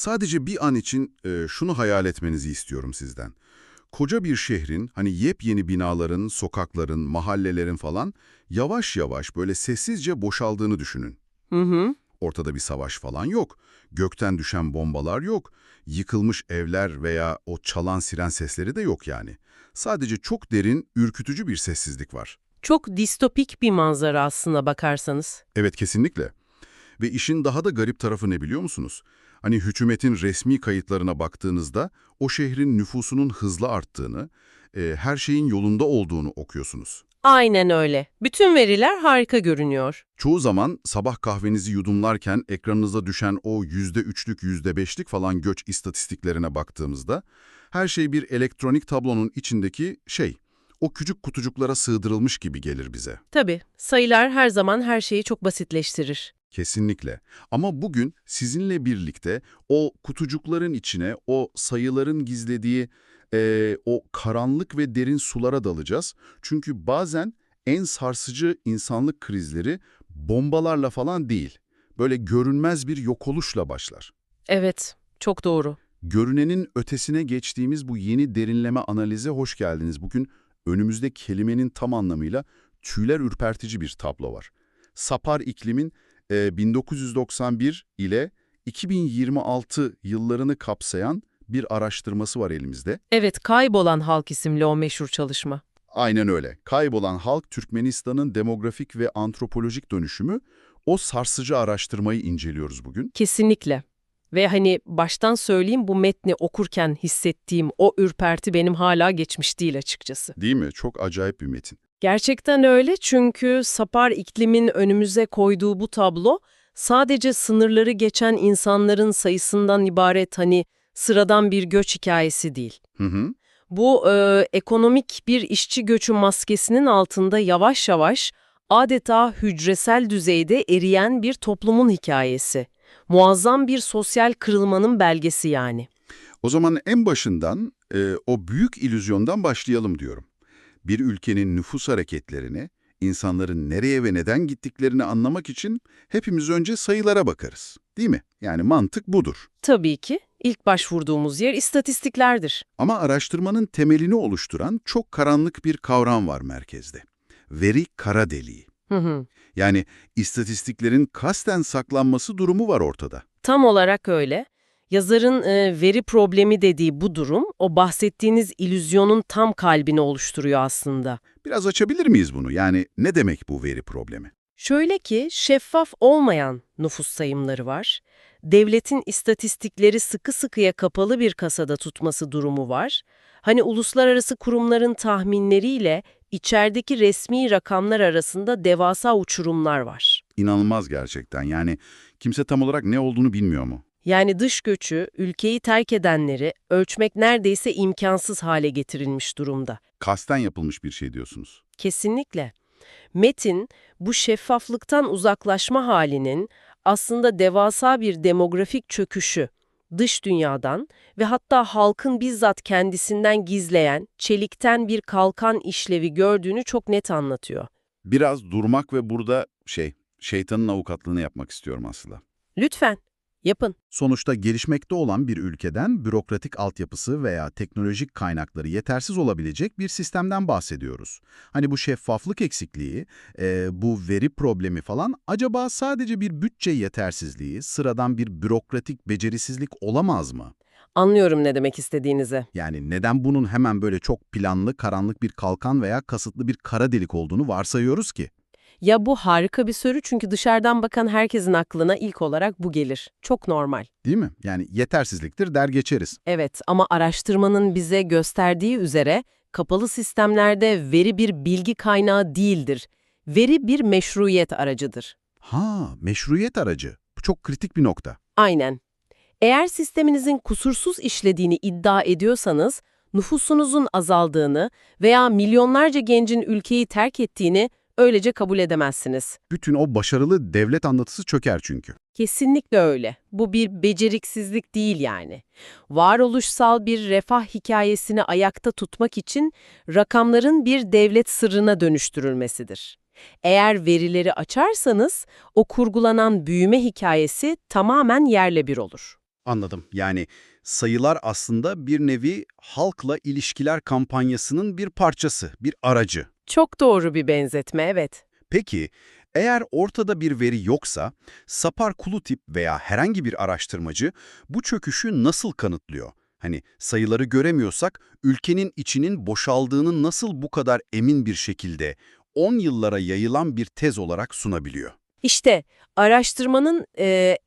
Sadece bir an için şunu hayal etmenizi istiyorum sizden. Koca bir şehrin, hani yepyeni binaların, sokakların, mahallelerin falan yavaş yavaş böyle sessizce boşaldığını düşünün. Hı hı. Ortada bir savaş falan yok. Gökten düşen bombalar yok. Yıkılmış evler veya o çalan siren sesleri de yok yani. Sadece çok derin, ürkütücü bir sessizlik var. Çok distopik bir manzara aslına bakarsanız. Evet, kesinlikle. Ve işin daha da garip tarafı ne biliyor musunuz? Hani hükümetin resmi kayıtlarına baktığınızda o şehrin nüfusunun hızla arttığını, her şeyin yolunda olduğunu okuyorsunuz. Aynen öyle. Bütün veriler harika görünüyor. Çoğu zaman sabah kahvenizi yudumlarken ekranınıza düşen o %3'lük, %5'lik falan göç istatistiklerine baktığımızda her şey bir elektronik tablonun içindeki o küçük kutucuklara sığdırılmış gibi gelir bize. Tabii, sayılar her zaman her şeyi çok basitleştirir. Kesinlikle. Ama bugün sizinle birlikte o kutucukların içine, o sayıların gizlediği o karanlık ve derin sulara dalacağız. Çünkü bazen en sarsıcı insanlık krizleri bombalarla falan değil, böyle görünmez bir yok oluşla başlar. Evet, çok doğru. Görünenin ötesine geçtiğimiz bu yeni derinleme analize hoş geldiniz. Bugün önümüzde kelimenin tam anlamıyla tüyler ürpertici bir tablo var. Sapar iklimin 1991 ile 2026 yıllarını kapsayan bir araştırması var elimizde. Evet, Kaybolan Halk isimli o meşhur çalışma. Aynen öyle. Kaybolan halk Türkmenistan'ın demografik ve antropolojik dönüşümü, o sarsıcı araştırmayı inceliyoruz bugün. Kesinlikle. Ve hani baştan söyleyeyim bu metni okurken hissettiğim o ürperti benim hala geçmiş değil açıkçası. Değil mi? Çok acayip bir metin. Gerçekten öyle çünkü Sapar iklimin önümüze koyduğu bu tablo sadece sınırları geçen insanların sayısından ibaret hani sıradan bir göç hikayesi değil. Hı hı. Bu ekonomik bir işçi göçü maskesinin altında yavaş yavaş adeta hücresel düzeyde eriyen bir toplumun hikayesi. Muazzam bir sosyal kırılmanın belgesi yani. O zaman en başından o büyük illüzyondan başlayalım diyorum. Bir ülkenin nüfus hareketlerini, insanların nereye ve neden gittiklerini anlamak için hepimiz önce sayılara bakarız. Değil mi? Yani mantık budur. Tabii ki ilk başvurduğumuz yer istatistiklerdir. Ama araştırmanın temelini oluşturan çok karanlık bir kavram var merkezde. Veri kara deliği. Hı hı. Yani istatistiklerin kasten saklanması durumu var ortada. Tam olarak öyle. Yazarın veri problemi dediği bu durum, o bahsettiğiniz illüzyonun tam kalbini oluşturuyor aslında. Biraz açabilir miyiz bunu? Yani ne demek bu veri problemi? Şöyle ki, şeffaf olmayan nüfus sayımları var. Devletin istatistikleri sıkı sıkıya kapalı bir kasada tutması durumu var. Hani uluslararası kurumların tahminleriyle içerideki resmi rakamlar arasında devasa uçurumlar var. İnanılmaz gerçekten. Yani kimse tam olarak ne olduğunu bilmiyor mu? Yani dış göçü, ülkeyi terk edenleri ölçmek neredeyse imkansız hale getirilmiş durumda. Kasten yapılmış bir şey diyorsunuz. Kesinlikle. Metin, bu şeffaflıktan uzaklaşma halinin aslında devasa bir demografik çöküşü, dış dünyadan ve hatta halkın bizzat kendisinden gizleyen, çelikten bir kalkan işlevi gördüğünü çok net anlatıyor. Biraz durmak ve burada şeytanın avukatlığını yapmak istiyorum aslında. Lütfen, yapın. Sonuçta gelişmekte olan bir ülkeden bürokratik altyapısı veya teknolojik kaynakları yetersiz olabilecek bir sistemden bahsediyoruz. Hani bu şeffaflık eksikliği, bu veri problemi falan acaba sadece bir bütçe yetersizliği, sıradan bir bürokratik becerisizlik olamaz mı? Anlıyorum ne demek istediğinizi. Yani neden bunun hemen böyle çok planlı, karanlık bir kalkan veya kasıtlı bir kara delik olduğunu varsayıyoruz ki? Ya bu harika bir soru çünkü dışarıdan bakan herkesin aklına ilk olarak bu gelir. Çok normal. Değil mi? Yani yetersizliktir der geçeriz. Evet ama araştırmanın bize gösterdiği üzere kapalı sistemlerde veri bir bilgi kaynağı değildir. Veri bir meşruiyet aracıdır. Ha, meşruiyet aracı. Bu çok kritik bir nokta. Aynen. Eğer sisteminizin kusursuz işlediğini iddia ediyorsanız, nüfusunuzun azaldığını veya milyonlarca gencin ülkeyi terk ettiğini öylece kabul edemezsiniz. Bütün o başarılı devlet anlatısı çöker çünkü. Kesinlikle öyle. Bu bir beceriksizlik değil yani. Varoluşsal bir refah hikayesini ayakta tutmak için rakamların bir devlet sırrına dönüştürülmesidir. Eğer verileri açarsanız o kurgulanan büyüme hikayesi tamamen yerle bir olur. Anladım. Yani sayılar aslında bir nevi halkla ilişkiler kampanyasının bir parçası, bir aracı. Çok doğru bir benzetme, evet. Peki, eğer ortada bir veri yoksa, Sapar-Kulutip veya herhangi bir araştırmacı bu çöküşü nasıl kanıtlıyor? Hani sayıları göremiyorsak, ülkenin içinin boşaldığını nasıl bu kadar emin bir şekilde 10 yıllara yayılan bir tez olarak sunabiliyor? İşte araştırmanın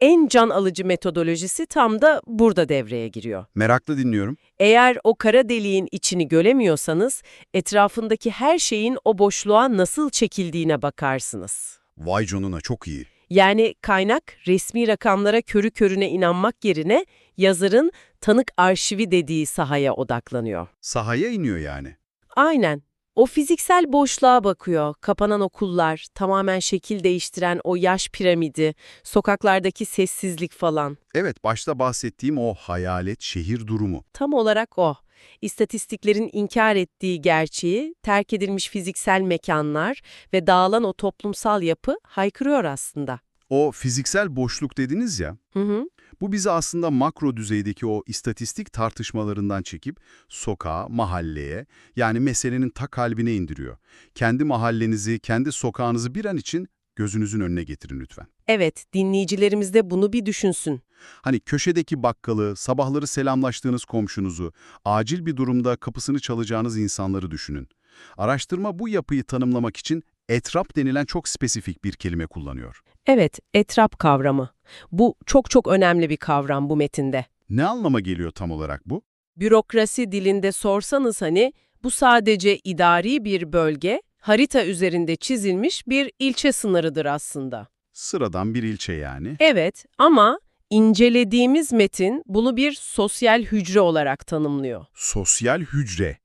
en can alıcı metodolojisi tam da burada devreye giriyor. Meraklı dinliyorum. Eğer o kara deliğin içini göremiyorsanız, etrafındaki her şeyin o boşluğa nasıl çekildiğine bakarsınız. Vay canına, çok iyi. Yani kaynak, resmi rakamlara körü körüne inanmak yerine yazarın tanık arşivi dediği sahaya odaklanıyor. Sahaya iniyor yani. Aynen. O fiziksel boşluğa bakıyor. Kapanan okullar, tamamen şekil değiştiren o yaş piramidi, sokaklardaki sessizlik falan. Evet, başta bahsettiğim o hayalet şehir durumu. Tam olarak o. İstatistiklerin inkar ettiği gerçeği, terk edilmiş fiziksel mekanlar ve dağılan o toplumsal yapı haykırıyor aslında. O fiziksel boşluk dediniz ya, Hı hı. bu bizi aslında makro düzeydeki o istatistik tartışmalarından çekip sokağa, mahalleye, yani meselenin ta kalbine indiriyor. Kendi mahallenizi, kendi sokağınızı bir an için gözünüzün önüne getirin lütfen. Evet, dinleyicilerimiz de bunu bir düşünsün. Hani köşedeki bakkalı, sabahları selamlaştığınız komşunuzu, acil bir durumda kapısını çalacağınız insanları düşünün. Araştırma bu yapıyı tanımlamak için etrap denilen çok spesifik bir kelime kullanıyor. Evet, etrap kavramı. Bu çok çok önemli bir kavram bu metinde. Ne anlama geliyor tam olarak bu? Bürokrasi dilinde sorsanız hani, bu sadece idari bir bölge, harita üzerinde çizilmiş bir ilçe sınırıdır aslında. Sıradan bir ilçe yani. Evet, ama incelediğimiz metin bunu bir sosyal hücre olarak tanımlıyor. Sosyal hücre.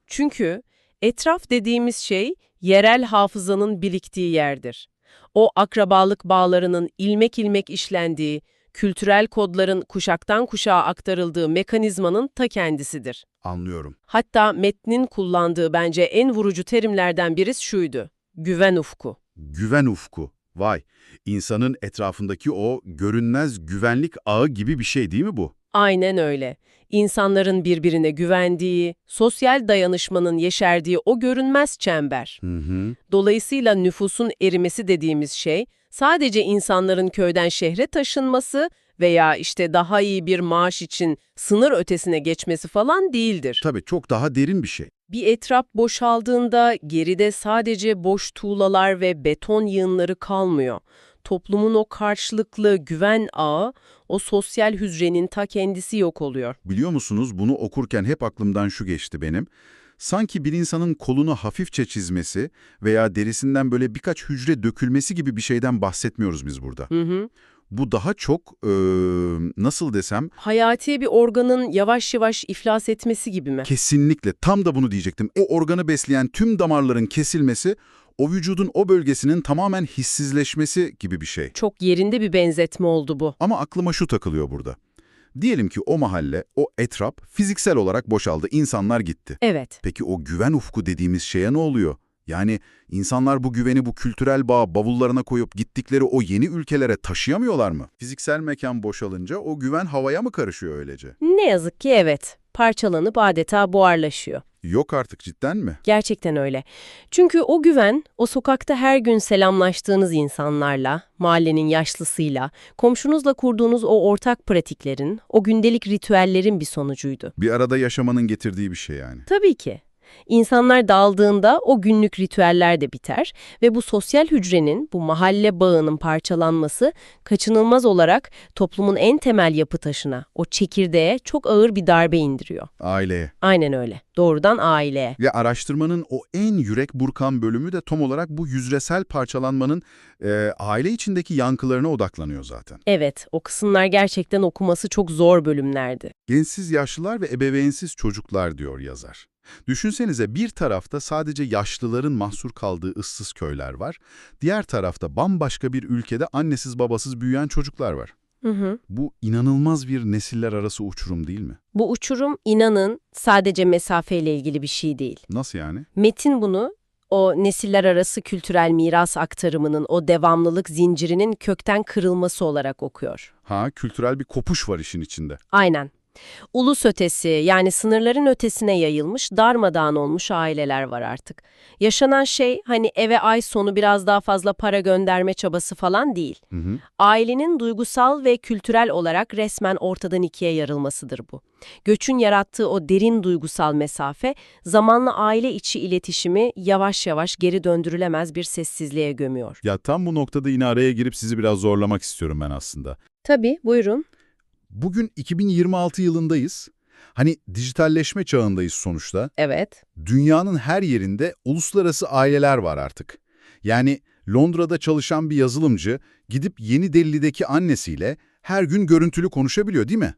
Çünkü etraf dediğimiz şey yerel hafızanın biriktiği yerdir. O akrabalık bağlarının ilmek ilmek işlendiği, kültürel kodların kuşaktan kuşağa aktarıldığı mekanizmanın ta kendisidir. Anlıyorum. Hatta metnin kullandığı bence en vurucu terimlerden birisi şuydu: güven ufku. Güven ufku. Vay, insanın etrafındaki o görünmez güvenlik ağı gibi bir şey değil mi bu? Aynen öyle. İnsanların birbirine güvendiği, sosyal dayanışmanın yeşerdiği o görünmez çember. Hı hı. Dolayısıyla nüfusun erimesi dediğimiz şey, sadece insanların köyden şehre taşınması veya işte daha iyi bir maaş için sınır ötesine geçmesi falan değildir. Tabii çok daha derin bir şey. Bir etraf boşaldığında geride sadece boş tuğlalar ve beton yığınları kalmıyor. Toplumun o karşılıklı güven ağı, o sosyal hücrenin ta kendisi yok oluyor. Biliyor musunuz, bunu okurken hep aklımdan şu geçti benim. Sanki bir insanın kolunu hafifçe çizmesi veya derisinden böyle birkaç hücre dökülmesi gibi bir şeyden bahsetmiyoruz biz burada. Hı hı. Bu daha çok, nasıl desem, Hayati bir organın yavaş yavaş iflas etmesi gibi mi? kesinlikle tam da bunu diyecektim. O organı besleyen tüm damarların kesilmesi, o vücudun o bölgesinin tamamen hissizleşmesi gibi bir şey. Çok yerinde bir benzetme oldu bu. Ama aklıma şu takılıyor burada. Diyelim ki o mahalle, o etraf fiziksel olarak boşaldı, insanlar gitti. Evet. Peki o güven ufku dediğimiz şeye ne oluyor? Yani insanlar bu güveni, bu kültürel bağı bavullarına koyup gittikleri o yeni ülkelere taşıyamıyorlar mı? Fiziksel mekan boşalınca o güven havaya mı karışıyor öylece? Ne yazık ki evet. Parçalanıp adeta buharlaşıyor. Yok artık, cidden mi? Gerçekten öyle. Çünkü o güven, o sokakta her gün selamlaştığınız insanlarla, mahallenin yaşlısıyla, komşunuzla kurduğunuz o ortak pratiklerin, o gündelik ritüellerin bir sonucuydu. Bir arada yaşamanın getirdiği bir şey yani. Tabii ki. İnsanlar dağıldığında o günlük ritüeller de biter ve bu sosyal hücrenin, bu mahalle bağının parçalanması kaçınılmaz olarak toplumun en temel yapı taşına, o çekirdeğe çok ağır bir darbe indiriyor. Aileye. Aynen öyle. Doğrudan aileye. Ve araştırmanın o en yürek burkan bölümü de tam olarak bu hücresel parçalanmanın aile içindeki yankılarına odaklanıyor zaten. Evet, o kısımlar gerçekten okuması çok zor bölümlerdi. Gençsiz yaşlılar ve ebeveynsiz çocuklar diyor yazar. Düşünsenize, bir tarafta sadece yaşlıların mahsur kaldığı ıssız köyler var, diğer tarafta bambaşka bir ülkede annesiz babasız büyüyen çocuklar var. Hı hı. Bu inanılmaz bir nesiller arası uçurum değil mi? Bu uçurum, inanın, sadece mesafeyle ilgili bir şey değil. Nasıl yani? Metin bunu O nesiller arası kültürel miras aktarımının, o devamlılık zincirinin kökten kırılması olarak okuyor. Ha, kültürel bir kopuş var işin içinde. Aynen. Ulus ötesi, yani sınırların ötesine yayılmış, darmadağın olmuş aileler var artık. Yaşanan şey hani eve ay sonu biraz daha fazla para gönderme çabası falan değil. Ailenin duygusal ve kültürel olarak resmen ortadan ikiye yarılmasıdır bu. Göçün yarattığı o derin duygusal mesafe, zamanla aile içi iletişimi yavaş yavaş geri döndürülemez bir sessizliğe gömüyor. Ya tam bu noktada yine araya girip sizi biraz zorlamak istiyorum ben aslında. Tabii, buyurun. Bugün 2026 yılındayız. Hani dijitalleşme çağındayız sonuçta. Evet. Dünyanın her yerinde uluslararası aileler var artık. Yani Londra'da çalışan bir yazılımcı gidip Yeni Delhi'deki annesiyle her gün görüntülü konuşabiliyor, değil mi?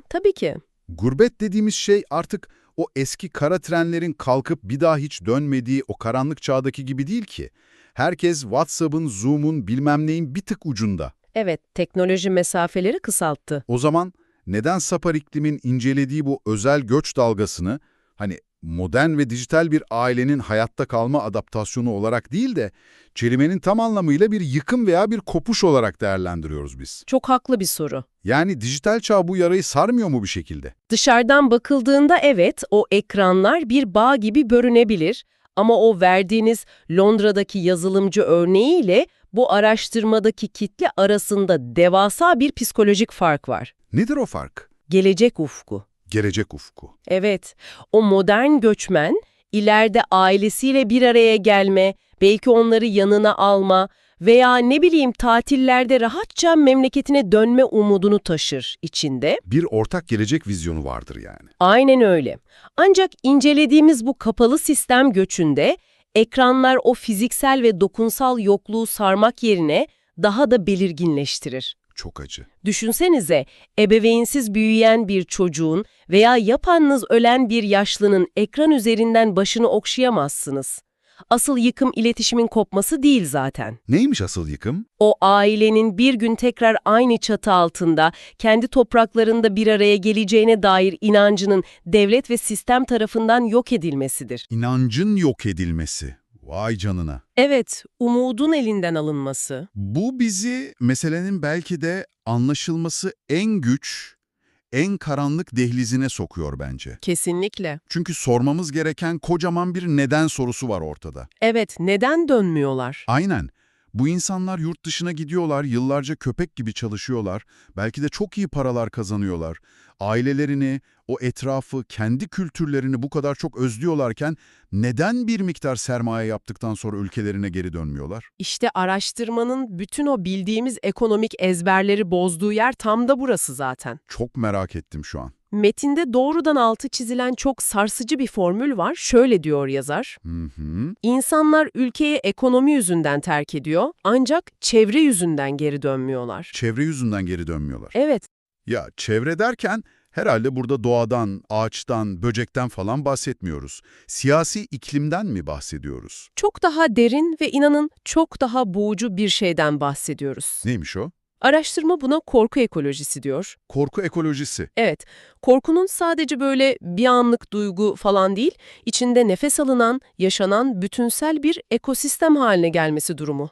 Tabii ki. Gurbet dediğimiz şey artık o eski kara trenlerin kalkıp bir daha hiç dönmediği o karanlık çağdaki gibi değil ki. Herkes WhatsApp'ın, Zoom'un, bilmem neyin bir tık ucunda. Evet, teknoloji mesafeleri kısalttı. O zaman neden Sapar iklimin incelediği bu özel göç dalgasını hani modern ve dijital bir ailenin hayatta kalma adaptasyonu olarak değil de kelimenin tam anlamıyla bir yıkım veya bir kopuş olarak değerlendiriyoruz biz? Çok haklı bir soru. Yani dijital çağ bu yarayı sarmıyor mu bir şekilde? Dışarıdan bakıldığında evet, o ekranlar bir bağ gibi görünebilir ama o verdiğiniz Londra'daki yazılımcı örneğiyle bu araştırmadaki kitle arasında devasa bir psikolojik fark var. Nedir o fark? Gelecek ufku. Gelecek ufku. Evet, o modern göçmen ileride ailesiyle bir araya gelme, belki onları yanına alma veya ne bileyim tatillerde rahatça memleketine dönme umudunu taşır içinde. Bir ortak gelecek vizyonu vardır yani. Aynen öyle. Ancak incelediğimiz bu kapalı sistem göçünde ekranlar o fiziksel ve dokunsal yokluğu sarmak yerine daha da belirginleştirir. Çok acı. Düşünsenize, ebeveynsiz büyüyen bir çocuğun veya yapayalnız ölen bir yaşlının ekran üzerinden başını okşayamazsınız. Asıl yıkım iletişimin kopması değil zaten. Neymiş asıl yıkım? O ailenin bir gün tekrar aynı çatı altında, kendi topraklarında bir araya geleceğine dair inancının devlet ve sistem tarafından yok edilmesidir. İnancın yok edilmesi. Vay canına. Evet, umudun elinden alınması. Bu bizi meselenin belki de anlaşılması en güç, en karanlık dehlizine sokuyor bence. Kesinlikle. Çünkü sormamız gereken kocaman bir neden sorusu var ortada. Evet, neden dönmüyorlar? Aynen. Bu insanlar yurt dışına gidiyorlar, yıllarca köpek gibi çalışıyorlar, belki de çok iyi paralar kazanıyorlar. Ailelerini, o etrafı, kendi kültürlerini bu kadar çok özlüyorlarken neden bir miktar sermaye yaptıktan sonra ülkelerine geri dönmüyorlar? İşte araştırmanın bütün o bildiğimiz ekonomik ezberleri bozduğu yer tam da burası zaten. Çok merak ettim şu an. Metinde doğrudan altı çizilen çok sarsıcı bir formül var. Şöyle diyor yazar. İnsanlar ülkeyi ekonomi yüzünden terk ediyor, ancak çevre yüzünden geri dönmüyorlar. Çevre yüzünden geri dönmüyorlar. Evet, Ya çevre derken herhalde burada doğadan, ağaçtan, böcekten falan bahsetmiyoruz. Siyasi iklimden mi bahsediyoruz? çok daha derin ve inanın çok daha boğucu bir şeyden bahsediyoruz. Neymiş o? Araştırma buna korku ekolojisi diyor. Korku ekolojisi. Evet, korkunun sadece böyle bir anlık duygu falan değil, içinde nefes alınan, yaşanan bütünsel bir ekosistem haline gelmesi durumu.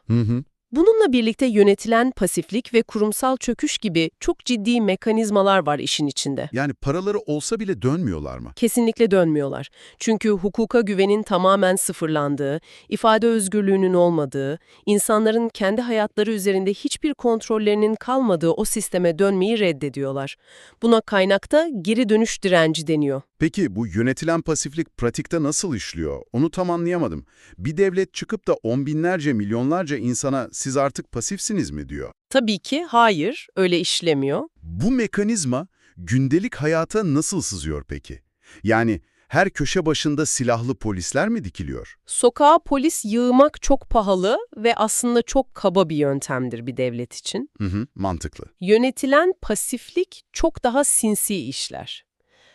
Bununla birlikte yönetilen pasiflik ve kurumsal çöküş gibi çok ciddi mekanizmalar var işin içinde. Yani paraları olsa bile dönmüyorlar mı? Kesinlikle dönmüyorlar. Çünkü hukuka güvenin tamamen sıfırlandığı, ifade özgürlüğünün olmadığı, insanların kendi hayatları üzerinde hiçbir kontrollerinin kalmadığı o sisteme dönmeyi reddediyorlar. Buna kaynakta geri dönüş direnci deniyor. Peki bu yönetilen pasiflik pratikte nasıl işliyor? Onu tam anlayamadım. Bir devlet çıkıp da on binlerce, milyonlarca insana siz artık pasifsiniz mi diyor. Tabii ki hayır, öyle işlemiyor. Bu mekanizma gündelik hayata nasıl sızıyor peki? Yani her köşe başında silahlı polisler mi dikiliyor? Sokağa polis yığmak çok pahalı ve aslında çok kaba bir yöntemdir bir devlet için. Mantıklı. Yönetilen pasiflik çok daha sinsi işler.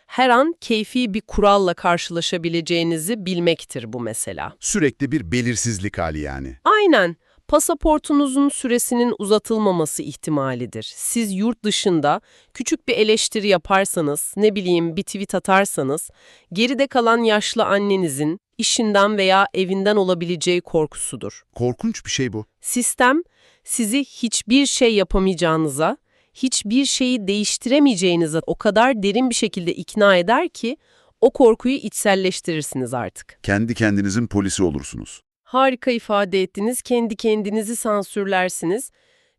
Her an keyfi bir kuralla karşılaşabileceğinizi bilmektir bu mesela. Sürekli bir belirsizlik hali yani. Aynen. Pasaportunuzun süresinin uzatılmaması ihtimalidir. Siz yurt dışında küçük bir eleştiri yaparsanız, ne bileyim bir tweet atarsanız, geride kalan yaşlı annenizin işinden veya evinden olabileceği korkusudur. Korkunç bir şey bu. Sistem sizi hiçbir şey yapamayacağınıza, hiçbir şeyi değiştiremeyeceğinize o kadar derin bir şekilde ikna eder ki o korkuyu içselleştirirsiniz artık. Kendi kendinizin polisi olursunuz. Harika ifade ettiniz, kendi kendinizi sansürlersiniz.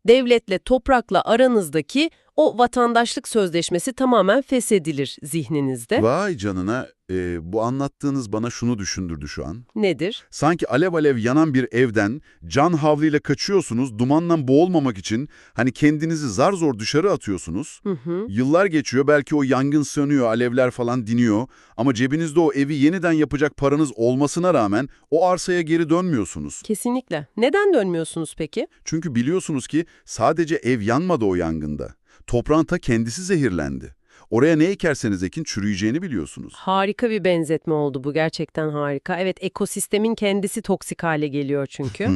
Devletle, toprakla aranızdaki o vatandaşlık sözleşmesi tamamen feshedilir zihninizde. Vay canına, bu anlattığınız bana şunu düşündürdü şu an. Nedir? Sanki alev alev yanan bir evden can havliyle kaçıyorsunuz, dumanla boğulmamak için hani kendinizi zar zor dışarı atıyorsunuz. Yıllar geçiyor, belki o yangın sönüyor, alevler falan diniyor ama cebinizde o evi yeniden yapacak paranız olmasına rağmen o arsaya geri dönmüyorsunuz. Kesinlikle. Neden dönmüyorsunuz peki? Çünkü biliyorsunuz ki sadece ev yanmadı o yangında. Toprağın ta kendisi zehirlendi. Oraya ne ekerseniz ekin çürüyeceğini biliyorsunuz. Harika bir benzetme oldu bu, gerçekten harika. Evet, ekosistemin kendisi toksik hale geliyor çünkü.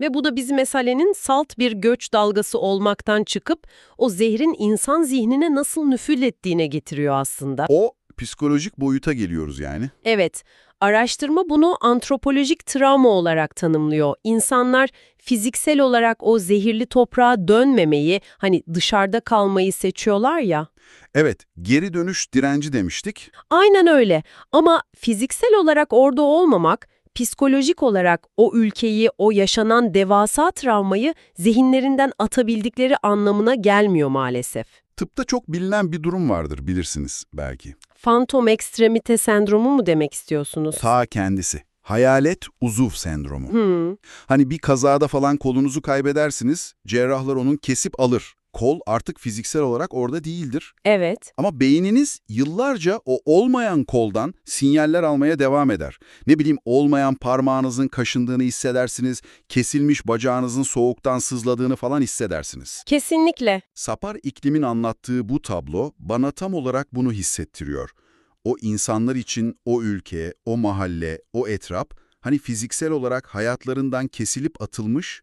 Ve bu da bizi meselenin salt bir göç dalgası olmaktan çıkıp o zehrin insan zihnine nasıl nüfuz ettiğine getiriyor aslında. O psikolojik boyuta geliyoruz yani. Evet, araştırma bunu antropolojik travma olarak tanımlıyor. İnsanlar fiziksel olarak o zehirli toprağa dönmemeyi, hani dışarıda kalmayı seçiyorlar ya. Evet, geri dönüş direnci demiştik. Aynen öyle, ama fiziksel olarak orada olmamak, psikolojik olarak o ülkeyi, o yaşanan devasa travmayı zihinlerinden atabildikleri anlamına gelmiyor maalesef. Tıpta çok bilinen bir durum vardır, bilirsiniz belki. Fantom ekstremite sendromu mu demek istiyorsunuz? Ta kendisi. Hayalet uzuv sendromu. Hani bir kazada falan kolunuzu kaybedersiniz, cerrahlar onun kesip alır. Kol artık fiziksel olarak orada değildir. Evet. Ama beyniniz yıllarca o olmayan koldan sinyaller almaya devam eder. Ne bileyim, olmayan parmağınızın kaşındığını hissedersiniz, kesilmiş bacağınızın soğuktan sızladığını falan hissedersiniz. Kesinlikle. Sapar iklimin anlattığı bu tablo bana tam olarak bunu hissettiriyor. O insanlar için o ülke, o mahalle, o etraf hani fiziksel olarak hayatlarından kesilip atılmış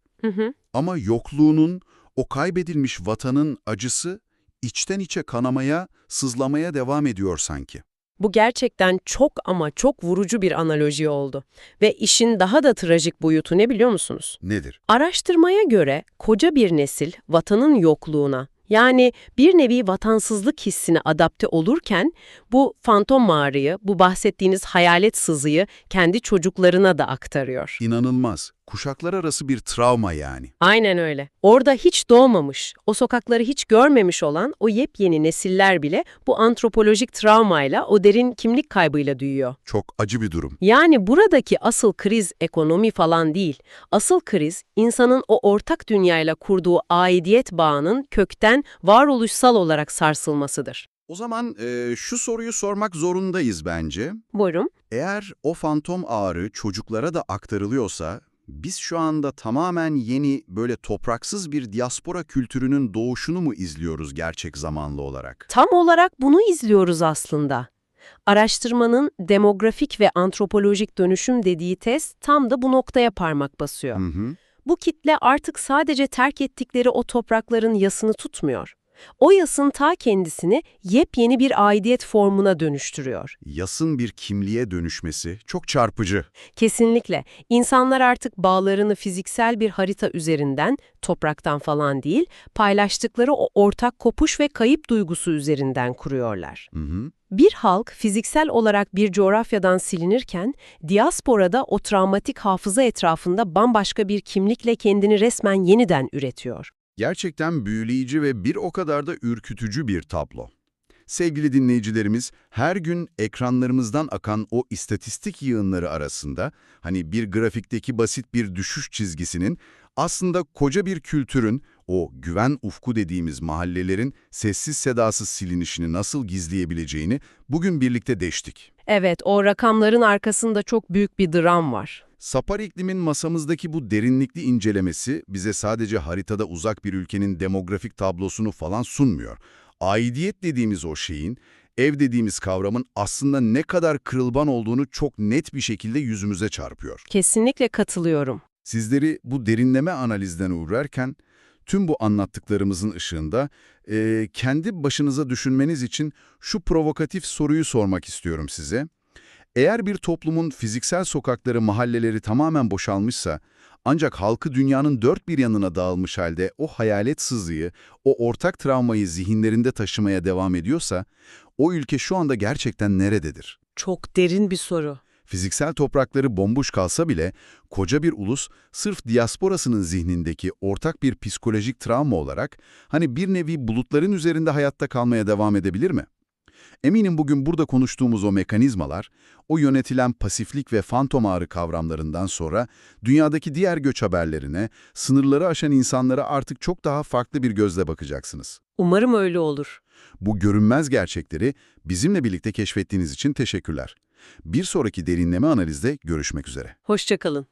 ama yokluğunun, o kaybedilmiş vatanın acısı içten içe kanamaya, sızlamaya devam ediyor sanki. Bu gerçekten çok ama çok vurucu bir analoji oldu. Ve işin daha da trajik boyutu ne biliyor musunuz? Nedir? Araştırmaya göre koca bir nesil vatanın yokluğuna, yani bir nevi vatansızlık hissine adapte olurken bu fantom ağrıyı, bu bahsettiğiniz hayalet sızıyı kendi çocuklarına da aktarıyor. İnanılmaz. Kuşaklar arası bir travma yani. Aynen öyle. Orada hiç doğmamış, o sokakları hiç görmemiş olan o yepyeni nesiller bile bu antropolojik travmayla, o derin kimlik kaybıyla büyüyor. Çok acı bir durum. Yani buradaki asıl kriz ekonomi falan değil. Asıl kriz insanın o ortak dünyayla kurduğu aidiyet bağının kökten varoluşsal olarak sarsılmasıdır. O zaman şu soruyu sormak zorundayız bence. Buyurun. Eğer o fantom ağrı çocuklara da aktarılıyorsa, biz şu anda tamamen yeni, böyle topraksız bir diaspora kültürünün doğuşunu mu izliyoruz gerçek zamanlı olarak? Tam olarak bunu izliyoruz aslında. Araştırmanın demografik ve antropolojik dönüşüm dediği tez tam da bu noktaya parmak basıyor. Bu kitle artık sadece terk ettikleri o toprakların yasını tutmuyor. O yasın ta kendisini yepyeni bir aidiyet formuna dönüştürüyor. Yasın bir kimliğe dönüşmesi çok çarpıcı. Kesinlikle. İnsanlar artık bağlarını fiziksel bir harita üzerinden, topraktan falan değil, paylaştıkları o ortak kopuş ve kayıp duygusu üzerinden kuruyorlar. Bir halk fiziksel olarak bir coğrafyadan silinirken, diasporada o travmatik hafıza etrafında bambaşka bir kimlikle kendini resmen yeniden üretiyor. Gerçekten büyüleyici ve bir o kadar da ürkütücü bir tablo. Sevgili dinleyicilerimiz, her gün ekranlarımızdan akan o istatistik yığınları arasında, hani bir grafikteki basit bir düşüş çizgisinin, aslında koca bir kültürün, o güven ufku dediğimiz mahallelerin sessiz sedasız silinişini nasıl gizleyebileceğini bugün birlikte deştik. Evet, o rakamların arkasında çok büyük bir dram var. Sapar iklimin masamızdaki bu derinlikli incelemesi bize sadece haritada uzak bir ülkenin demografik tablosunu falan sunmuyor. Aidiyet dediğimiz o şeyin, ev dediğimiz kavramın aslında ne kadar kırılgan olduğunu çok net bir şekilde yüzümüze çarpıyor. Kesinlikle katılıyorum. Sizleri bu derinleme analizden uğrarken tüm bu anlattıklarımızın ışığında kendi başınıza düşünmeniz için şu provokatif soruyu sormak istiyorum size. Eğer bir toplumun fiziksel sokakları, mahalleleri tamamen boşalmışsa, ancak halkı dünyanın dört bir yanına dağılmış halde o hayalet sızıyı, o ortak travmayı zihinlerinde taşımaya devam ediyorsa, o ülke şu anda gerçekten nerededir? Çok derin bir soru. Fiziksel toprakları bomboş kalsa bile, koca bir ulus sırf diasporasının zihnindeki ortak bir psikolojik travma olarak, hani bir nevi bulutların üzerinde hayatta kalmaya devam edebilir mi? Eminim bugün burada konuştuğumuz o mekanizmalar, o yönetilen pasiflik ve fantom ağrı kavramlarından sonra dünyadaki diğer göç haberlerine, sınırları aşan insanlara artık çok daha farklı bir gözle bakacaksınız. Umarım öyle olur. Bu görünmez gerçekleri bizimle birlikte keşfettiğiniz için teşekkürler. Bir sonraki derinleme analizde görüşmek üzere. Hoşça kalın.